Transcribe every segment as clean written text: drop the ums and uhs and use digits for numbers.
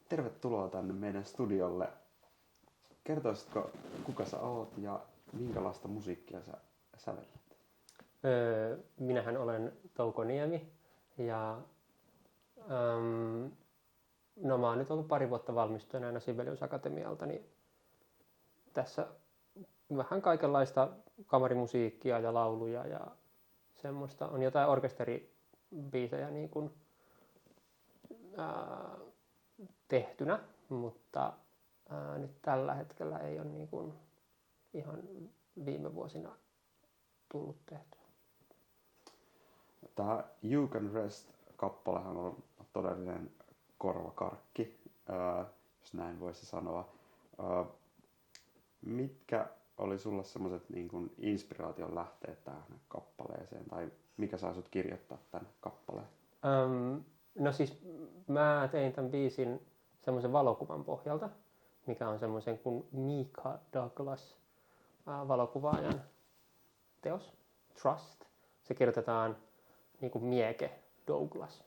Tervetuloa tänne meidän studiolle. Kertoisitko, kuka sä oot ja minkälaista musiikkia sä sävellät? Minähän olen Touko Niemi ja no mä oon nyt ollut 2 vuotta valmistuneena Sibelius Akatemialta, niin tässä vähän kaikenlaista kamarimusiikkia ja lauluja ja semmoista. On jotain orkesteribiisejä niin kuin, tehtynä, mutta nyt tällä hetkellä ei ole niin kuin ihan viime vuosina tullut tehtyä. Tämä You Can Rest-kappalehan on todellinen korvakarkki, jos näin voisi sanoa. Mitkä oli sulla semmoiset niin kuin inspiraation lähteet tähän kappaleeseen, tai mikä sai sut kirjoittaa tämän kappaleen? No siis mä tein tämän biisin semmoisen valokuvan pohjalta, mikä on semmoisen kuin Mika Douglas valokuvaajan teos, Trust. Se kirjoitetaan niin kuin Mieke Douglas.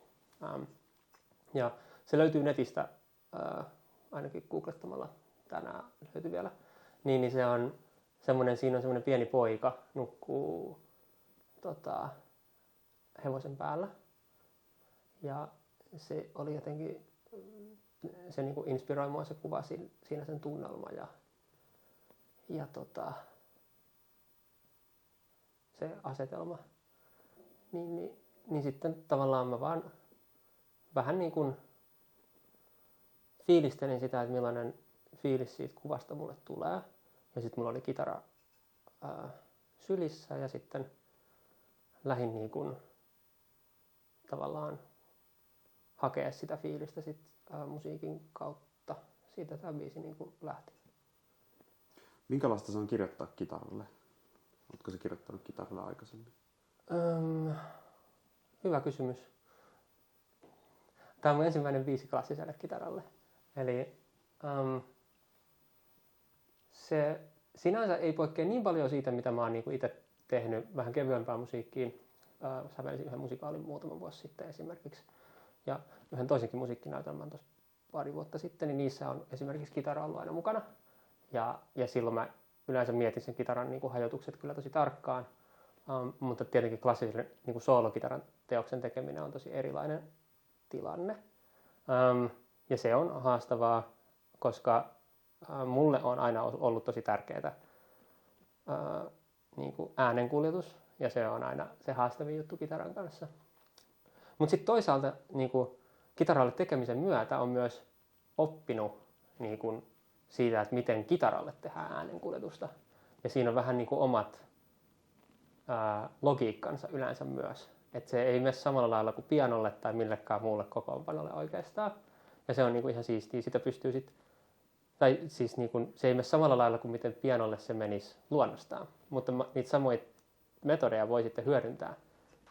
Ja se löytyy netistä, ainakin googlettamalla tänään löytyy vielä. Niin se on semmoinen, siinä on semmoinen pieni poika, nukkuu hevosen päällä. Ja se oli jotenkin, se niin kuin inspiroi mua se kuva siinä sen tunnelma ja se asetelma. Niin sitten tavallaan mä vaan vähän niin kuin fiilistelin sitä, että millainen fiilis siitä kuvasta mulle tulee. Ja sitten mulla oli kitara sylissä ja sitten lähdin niin kuin tavallaan hakea sitä fiilistä sit, musiikin kautta. Siitä tämä biisi niin kuin lähti. Minkälaista se on kirjoittaa kitaralle? Oletko se kirjoittanut kitaralle aikaisemmin? Hyvä kysymys. Tämä on mun ensimmäinen biisi klassiselle kitaralle. Eli se sinänsä ei poikkea niin paljon siitä, mitä mä oon niinku itse tehnyt vähän kevyempää musiikkiin. Sävelsin yhden musikaalin muutama vuosi sitten esimerkiksi. Ja yhden toisenkin musiikkinäytelmän tuossa 2 vuotta sitten, niin niissä on esimerkiksi kitara ollut aina mukana. Ja silloin mä yleensä mietin sen kitaran niin kuin hajotukset kyllä tosi tarkkaan. Mutta tietenkin klassisen niin kuin soolokitaran teoksen tekeminen on tosi erilainen tilanne. Ja se on haastavaa, koska mulle on aina ollut tosi tärkeää niin kuin äänenkuljetus. Ja se on aina se haastavin juttu kitaran kanssa. Mutta sitten toisaalta niin kuin kitaralle tekemisen myötä on myös oppinut niin kuin siitä, että miten kitaralle tehdään äänenkuljetusta. Ja siinä on vähän niin kuin omat logiikkansa yleensä myös. Että se ei mene samalla lailla kuin pianolle tai millekään muulle kokoonpanolle oikeastaan. Ja se on niin kuin ihan siistiä. Sitä pystyy sitten, tai siis niin kuin, se ei mene samalla lailla kuin miten pianolle se menisi luonnostaan. Mutta niitä samoja metodeja voi sitten hyödyntää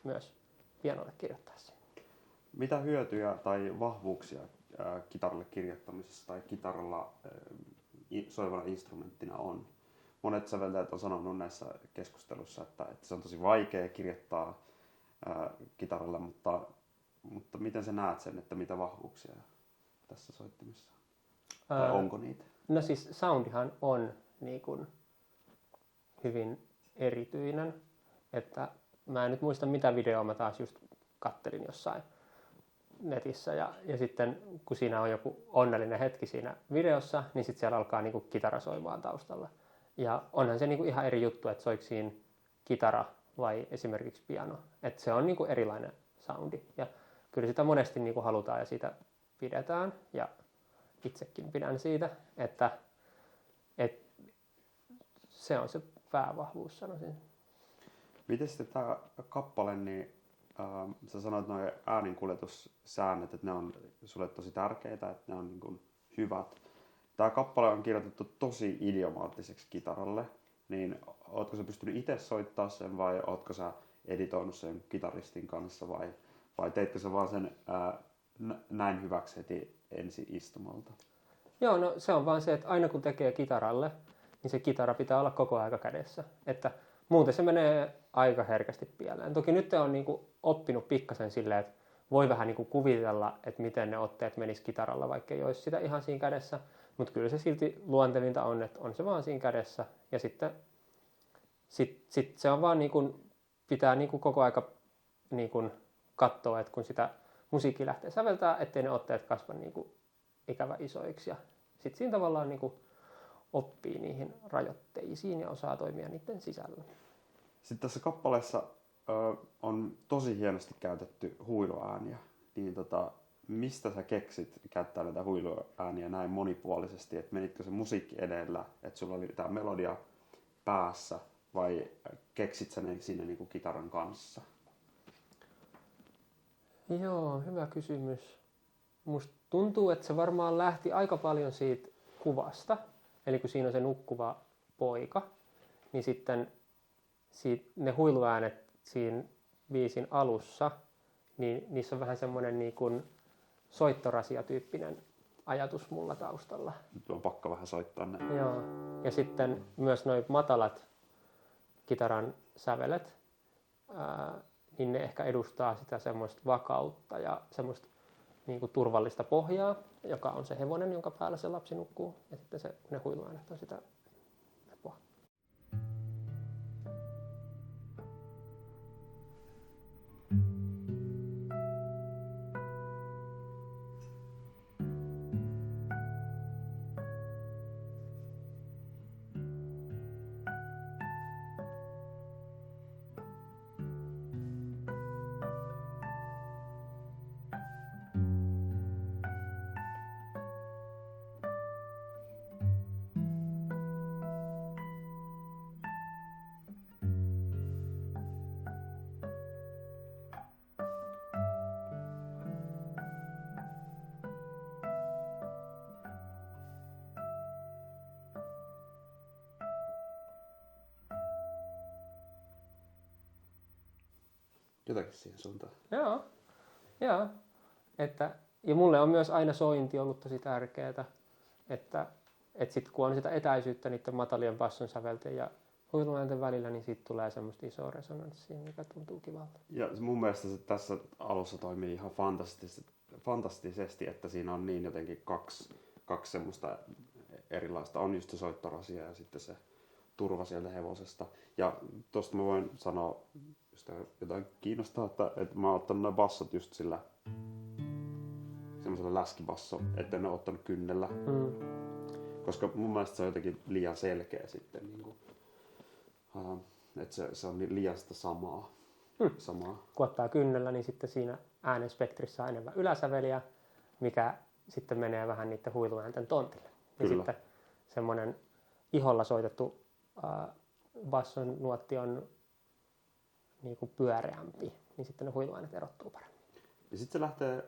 myös pianolle kirjoittaessa. Mitä hyötyjä tai vahvuuksia kitaralle kirjoittamisessa tai kitaralla soivana instrumenttina on? Monet säveltäjät on sanonut näissä keskusteluissa, että se on tosi vaikea kirjoittaa kitaralle, mutta miten sä näet sen, että mitä vahvuuksia tässä soittimessa on? Tai onko niitä? No siis soundihan on niin kuin hyvin erityinen, että mä en nyt muista mitä videoa mä taas just kattelin jossain netissä ja sitten kun siinä on joku onnellinen hetki siinä videossa, niin sitten siellä alkaa niinku kitara soimaan taustalla. Ja onhan se niinku ihan eri juttu, että soiko siinä kitara vai esimerkiksi piano. Että se on niinku erilainen soundi. Ja kyllä sitä monesti niinku halutaan ja siitä pidetään. Ja itsekin pidän siitä, että se on se päävahvuus, sanoisin. Miten sitten tämä kappale, niin sä sanoit nuo ääninkuljetussäännöt, että ne on sulle tosi tärkeitä, että ne on niin kuin hyvät. Tämä kappale on kirjoitettu tosi idiomaattiseksi kitaralle, niin ootko sä pystynyt itse soittaa sen vai ootko sä editoinut sen kitaristin kanssa vai teitkö sä vaan sen näin hyväksi heti ensi istumalta? Joo, no se on vaan se, että aina kun tekee kitaralle, niin se kitara pitää olla koko aika kädessä. Että muuten se menee aika herkästi pieleen. Toki nyt on niinku oppinut pikkasen silleen, että voi vähän niin kuin kuvitella, että miten ne otteet menis kitaralla, vaikka ei olisi sitä ihan siinä kädessä. Mutta kyllä se silti luontevinta on, että on se vaan siinä kädessä. Ja sitten se on vaan niin kuin, pitää niin kuin koko aika niin kuin katsoa, että kun sitä musiikkia lähtee säveltää, ettei ne otteet kasva niin kuin ikävä isoiksi. Ja sitten siinä tavallaan niin kuin oppii niihin rajoitteisiin ja osaa toimia niiden sisällä. Sitten tässä kappaleessa on tosi hienosti käytetty huiluääniä. Niin mistä sä keksit käyttää näitä huiluääniä näin monipuolisesti? Et menitkö se musiikki edellä, että sulla oli tämä melodia päässä, vai keksit sä ne sinne niin kuin kitaran kanssa? Joo, hyvä kysymys. Musta tuntuu, että se varmaan lähti aika paljon siitä kuvasta. Eli kun siinä on se nukkuva poika, niin sitten ne huiluäänet siinä biisin alussa, niin niissä on vähän semmoinen niin kuin soittorasia-tyyppinen ajatus mulla taustalla. Nyt on pakko vähän soittaa ne. Joo. Ja sitten myös nuo matalat kitaran sävelet, niin ne ehkä edustaa sitä semmoista vakautta ja semmoista niin kuin turvallista pohjaa, joka on se hevonen, jonka päällä se lapsi nukkuu. Ja sitten ne huiluäänet on sitä lepoa. Jotakin siihen suuntaan. Joo. Ja mulle on myös aina sointi ollut tosi tärkeää, että sitten kun on sitä etäisyyttä niiden matalien basson sävelten ja huiluäänten välillä, niin siitä tulee semmoista isoa resonanssia, mikä tuntuu kivalta. Ja mun mielestä se tässä alussa toimii ihan fantastisesti, että siinä on niin jotenkin kaksi semmoista erilaista. On just se soittorasia ja sitten se turva sieltä hevosesta. Ja tosta mä voin sanoa, jos jotain kiinnostaa, että mä oon ottanut nämä bassot just sillä semmoisella läskibasso, että en ole ottanut kynnellä. Koska mun mielestä se on jotenkin liian selkeä sitten. Niin kuin, että se on liian sitä samaa. Kun ottaa kynnellä, niin sitten siinä äänenspektrissä on enemmän yläsäveliä, mikä sitten menee vähän niiden huiluäänten tontille. Ja sitten semmoinen iholla soitettu basson nuotti on niin kuin pyöreämpi, niin sitten ne huiluäänet erottuu paremmin. Ja sitten se lähtee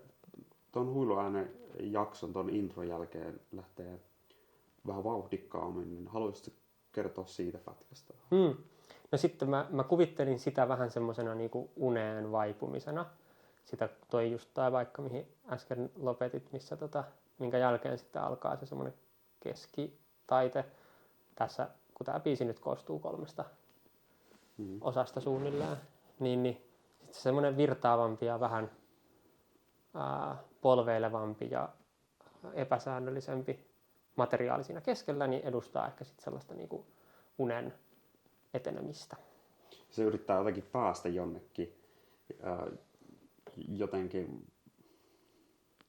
ton huiluäänen jakson, ton intron jälkeen lähtee vähän vauhdikkaammin, niin haluaisitko kertoa siitä pätkästä? No sitten mä kuvittelin sitä vähän semmoisena niinku uneen vaipumisena. Sitä toi just tai vaikka mihin äsken lopetit, missä minkä jälkeen sitten alkaa se semmoinen keskitaite. Tässä, kun tämä biisi nyt koostuu 3 osasta suunnilleen, niin sitten semmoinen virtaavampi ja vähän polveilevampi ja epäsäännöllisempi materiaali siinä keskellä, niin edustaa ehkä sitten sellaista niinku unen etenemistä. Se yrittää jotenkin päästä jonnekin, jotenkin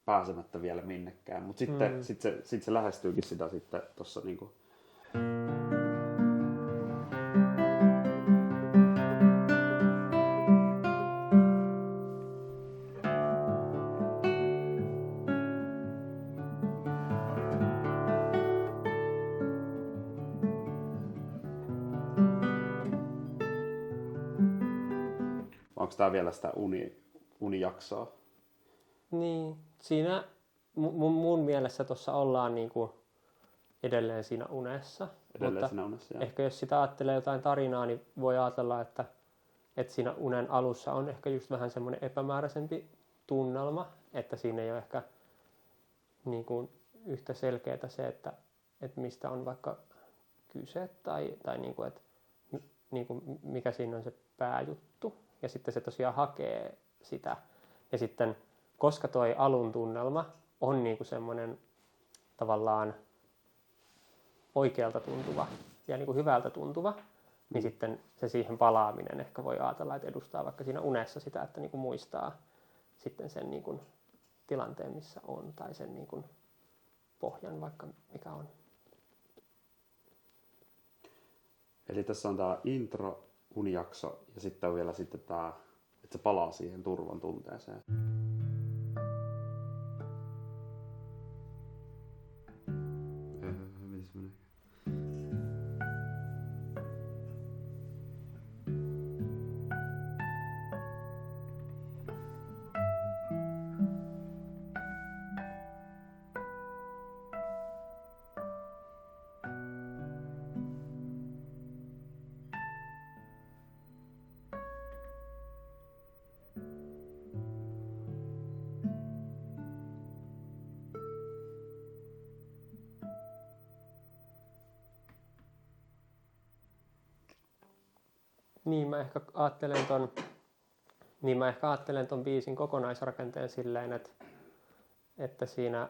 pääsemättä vielä minnekään, mutta sitten se lähestyykin sitä sitten tuossa niinku. Onko tämä vielä sitä unijaksoa? Niin, siinä mun mielessä tuossa ollaan niinku edelleen siinä unessa. Edelleen siinä unessa, joo. Ehkä jos sitä ajattelee jotain tarinaa, niin voi ajatella, että siinä unen alussa on ehkä just vähän semmoinen epämääräisempi tunnelma, että siinä ei ole ehkä niinku yhtä selkeää se, että mistä on vaikka kyse tai niinku, että niinku, mikä siinä on se pääjuttu. Ja sitten se tosiaan hakee sitä Ja sitten, koska toi alun tunnelma on niinku semmoinen tavallaan oikealta tuntuva ja niinku hyvältä tuntuva, niin sitten se siihen palaaminen ehkä voi ajatella, että edustaa vaikka siinä unessa sitä, että niinku muistaa sitten sen niinku tilanteen, missä on, tai sen niinku pohjan vaikka mikä on. Eli tässä on tämä intro, unijakso ja sitten on vielä sitten tämä, että se palaa siihen turvan tunteeseen. Mitäs menee? Niin mä ehkä ajattelen ton biisin kokonaisrakenteen silleen, että siinä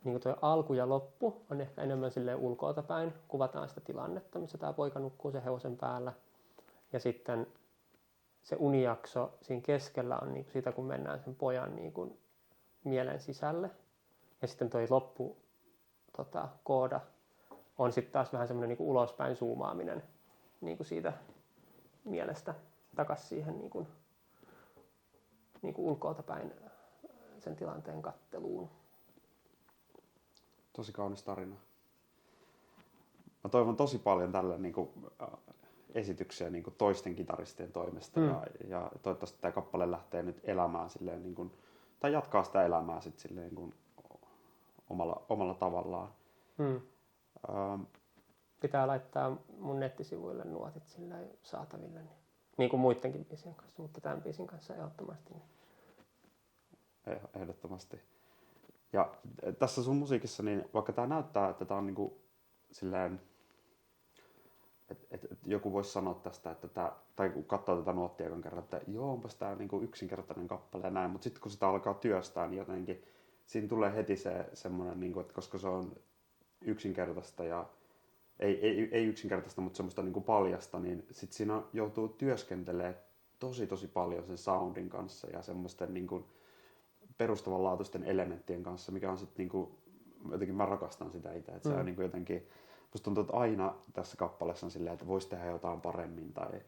niin tuo alku ja loppu on ehkä enemmän silleen ulkoota päin. Kuvataan sitä tilannetta, missä tämä poika nukkuu sen hevosen päällä. Ja sitten se unijakso siinä keskellä on niin sitä, kun mennään sen pojan niin mielen sisälle. Ja sitten toi loppu kooda on sitten taas vähän semmoinen niin ulospäin zoomaaminen niin siitä mielestä takaisin siihen niin kuin ulkoota päin sen tilanteen katteluun. Tosi kaunis tarina. Mä toivon tosi paljon tällä esityksiä toisten kitaristien toimesta ja toivottavasti tämä kappale lähtee nyt elämään silleen tai jatkaa sitä elämää sit silleen omalla tavallaan. Pitää laittaa mun nettisivuille nuotit silleen saataville, niin kuin muidenkin biisien kanssa, mutta tämän biisin kanssa ehdottomasti. Ehdottomasti. Ja tässä sun musiikissa, niin vaikka tää näyttää, että tää on silleen, että joku voisi sanoa tästä, että tai kun katsoo tätä nuottia ekan kerran, että joo, onpas tää yksinkertainen kappale ja näin, mutta sitten kun sitä alkaa työstää, niin jotenkin siinä tulee heti semmoinen, että koska se on yksinkertaista ja ei yksinkertaista, mutta semmoista paljasta, niin sit siinä joutuu työskentelemään tosi paljon sen soundin kanssa ja semmoisten perustavanlaatuisten elementtien kanssa, mikä on sitten jotenkin mä rakastan sitä itse, että se on jotenkin, musta tuntuu, että aina tässä kappaleessa on silleen, että voisi tehdä jotain paremmin tai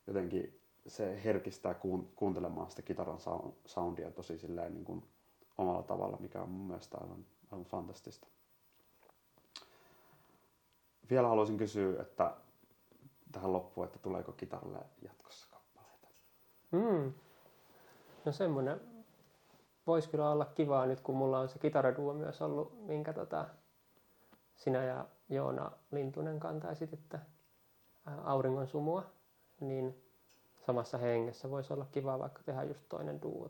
jotenkin se herkistää kuuntelemaan sitä kitaran soundia tosi silleen omalla tavalla, mikä on mun mielestä aivan fantastista. Vielä haluaisin kysyä, että tähän loppuun, että tuleeko kitaralle jatkossa kappaleita? No semmoinen voisi kyllä olla kivaa nyt, kun mulla on se kitaraduo myös ollut, minkä sinä ja Joona Lintunen kantaisitte Auringon sumua, niin samassa hengessä voisi olla kiva vaikka tehdä just toinen duo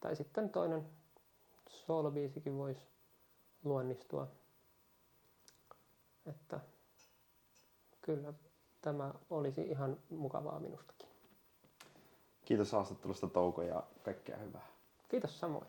tai sitten toinen soolobiisikin voisi luonnistua. Että kyllä tämä olisi ihan mukavaa minustakin. Kiitos haastattelusta, Touko, ja kaikkea hyvää. Kiitos samoin.